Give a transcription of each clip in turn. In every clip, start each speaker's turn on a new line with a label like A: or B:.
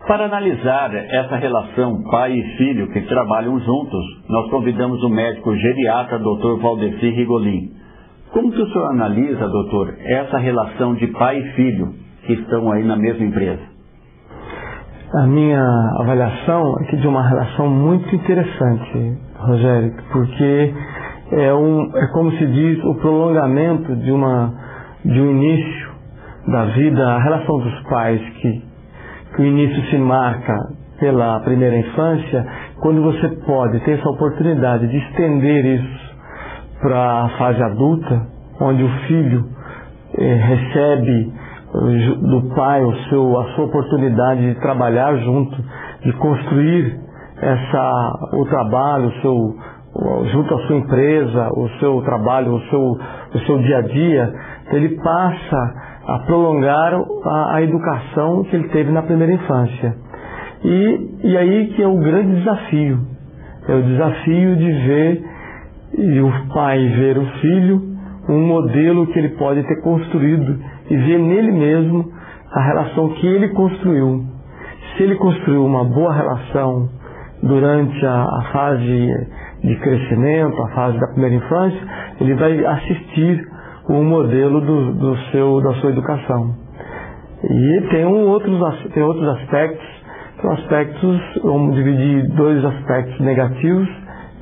A: Para analisar essa relação pai e filho que trabalham juntos, nós convidamos o médico geriatra Dr. Valdeci Rigolin. Como que o senhor analisa, doutor, essa relação de pai e filho que estão aí na mesma empresa?
B: A minha avaliação é que de uma relação muito interessante, Rogério, porque é como se diz o prolongamento de um início da vida, a relação dos pais que o início se marca pela primeira infância, quando você pode ter essa oportunidade de estender isso para a fase adulta, onde o filho recebe do pai a sua oportunidade de trabalhar junto, de construir o trabalho, junto à sua empresa, o seu trabalho, o seu dia a dia, ele passa a prolongar a educação que ele teve na primeira infância. E aí que é o grande desafio. É o desafio de ver, e o pai ver o filho, um modelo que ele pode ter construído e ver nele mesmo a relação que ele construiu. Se ele construiu uma boa relação durante a fase de crescimento, a fase da primeira infância, ele vai assistir o modelo da sua educação. E tem outros aspectos, vamos dividir dois aspectos negativos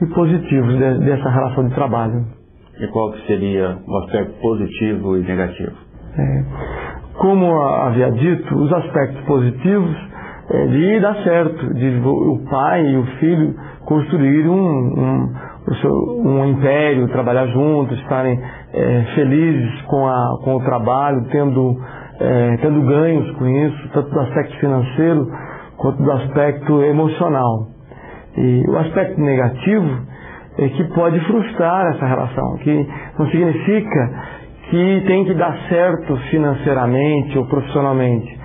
B: e positivos dessa relação de trabalho.
A: E qual que seria o aspecto positivo e negativo?
B: Como havia dito, os aspectos positivos de dar certo, de o pai e o filho construírem um império, trabalhar juntos, estarem felizes com o trabalho, tendo ganhos com isso, tanto do aspecto financeiro quanto do aspecto emocional. E o aspecto negativo é que pode frustrar essa relação, que não significa que tem que dar certo financeiramente ou profissionalmente,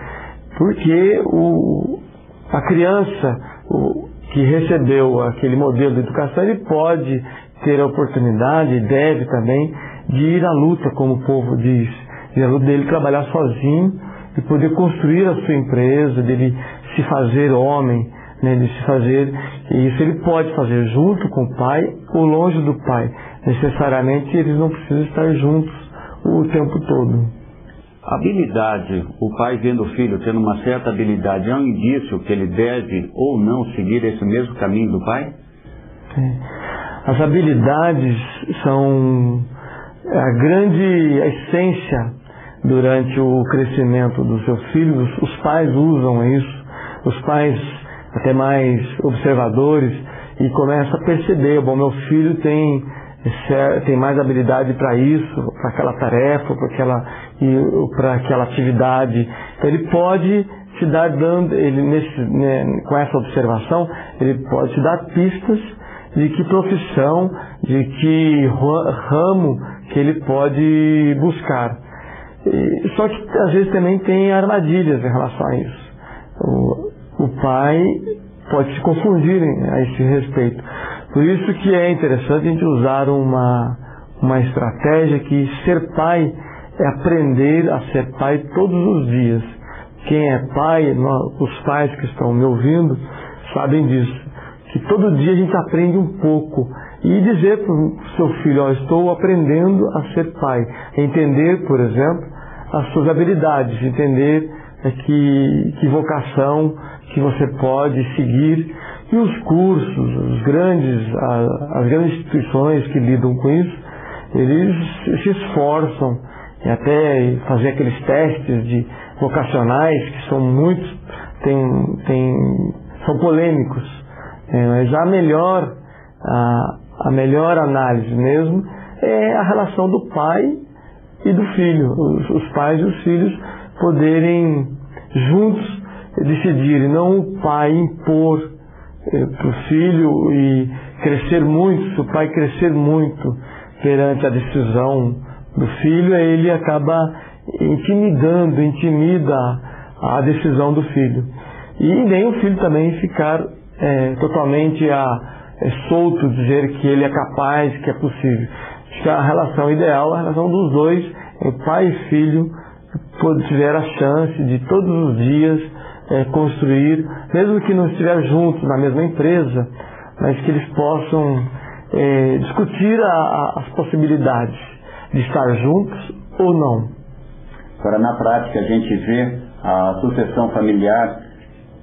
B: porque a criança que recebeu aquele modelo de educação, ele pode ter a oportunidade, e deve também, de ir à luta, como o povo diz, de a luta dele trabalhar sozinho e poder construir a sua empresa, dele se fazer homem, né, de se fazer, e isso ele pode fazer junto com o pai ou longe do pai. Necessariamente eles não precisam estar juntos o tempo todo.
A: Habilidade, o pai vendo o filho tendo uma certa habilidade, é um indício que ele deve ou não seguir esse mesmo caminho do pai?
B: As habilidades são a grande essência durante o crescimento dos seus filhos. Os pais usam isso, os pais até mais observadores, e começam a perceber, bom, meu filho tem mais habilidade para isso, para aquela tarefa, para aquela atividade. Então ele pode te dar, com essa observação, ele pode te dar pistas de que profissão, de que ramo que ele pode buscar. Só que às vezes também tem armadilhas em relação a isso. O pai pode se confundir a esse respeito. Por isso que é interessante a gente usar uma estratégia que ser pai é aprender a ser pai todos os dias. Quem é pai, os pais que estão me ouvindo, sabem disso. Que todo dia a gente aprende um pouco. E dizer para o seu filho, estou aprendendo a ser pai. Entender, por exemplo, as suas habilidades. Entender que vocação que você pode seguir. E os cursos, as grandes instituições que lidam com isso, eles se esforçam em até fazer aqueles testes vocacionais que são muitos, são polêmicos. Mas a melhor análise mesmo é a relação do pai e do filho. Os pais e os filhos poderem juntos decidirem, não o pai impor para o filho e crescer muito. Se o pai crescer muito perante a decisão do filho, ele acaba intimida a decisão do filho. E nem o filho também ficar totalmente solto, dizer que ele é capaz, que é possível. Acho que a relação ideal é a relação dos dois, pai e filho, tiver a chance de todos os dias construir, mesmo que não estiver juntos na mesma empresa, mas que eles possam discutir as possibilidades de estar juntos ou não.
A: Agora, na prática, a gente vê a sucessão familiar,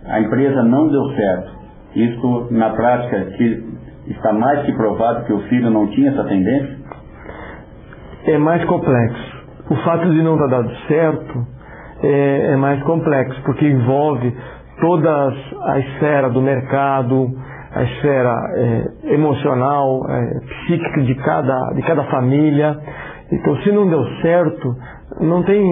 A: a empresa não deu certo. Isso, na prática, está mais que provado que o filho não tinha essa tendência?
B: É mais complexo. O fato de não ter dado certo é mais complexo, porque envolve toda a esfera do mercado, a esfera emocional, psíquica de cada família. Então, se não deu certo, não tem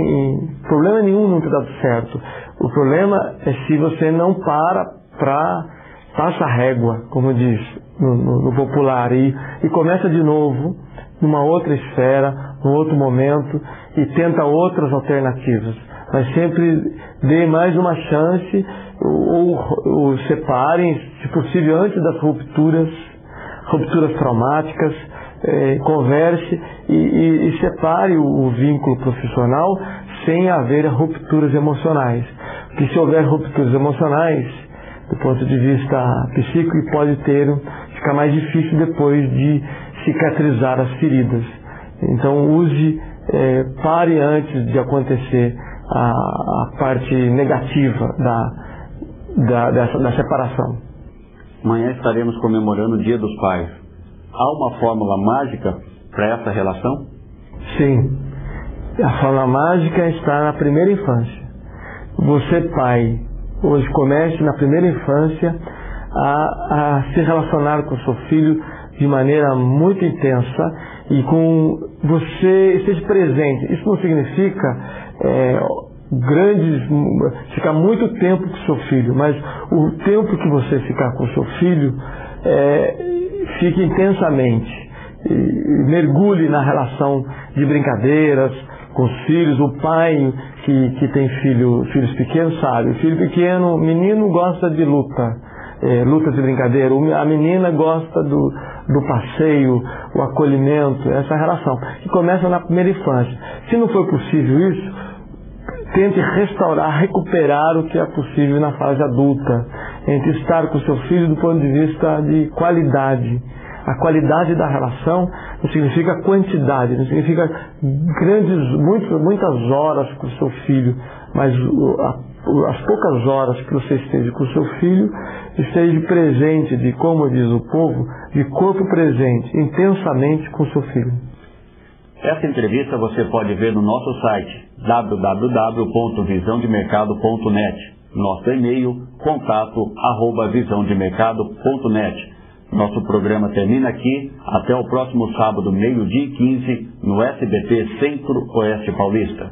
B: problema nenhum não ter dado certo. O problema é se você não passa a régua, como diz no popular, e começa de novo, numa outra esfera, num outro momento, e tenta outras alternativas. Mas sempre dê mais uma chance, ou separem, se possível, antes das rupturas traumáticas, converse e separe o vínculo profissional sem haver rupturas emocionais. Porque se houver rupturas emocionais, do ponto de vista psíquico, pode ficar mais difícil depois de cicatrizar as feridas. Então pare antes de acontecer a parte negativa da separação.
A: Amanhã estaremos comemorando o Dia dos Pais. Há uma fórmula mágica para essa relação?
B: Sim. A fórmula mágica está na primeira infância. Você, pai, hoje comece na primeira infância a se relacionar com o seu filho de maneira muito intensa e você esteja presente. Isso não significa ficar muito tempo com o seu filho, mas o tempo que você ficar com o seu filho, fique intensamente. Mergulhe na relação de brincadeiras com os filhos. O pai que tem filhos pequenos sabe, o filho pequeno, menino gosta de lutas de brincadeira, a menina gosta do passeio, o acolhimento, essa relação, que começa na primeira infância. Se não for possível isso, tente recuperar o que é possível na fase adulta, entre estar com seu filho do ponto de vista de qualidade. A qualidade da relação não significa quantidade, não significa muitas horas com o seu filho, mas as poucas horas que você esteja com o seu filho, esteja presente, como diz o povo, de corpo presente, intensamente com o seu filho.
A: Essa entrevista você pode ver no nosso site www.visãodemercado.net, nosso e-mail contato@visãodemercado.net. Nosso programa termina aqui. Até o próximo sábado, 12h15, no SBT Centro-Oeste Paulista.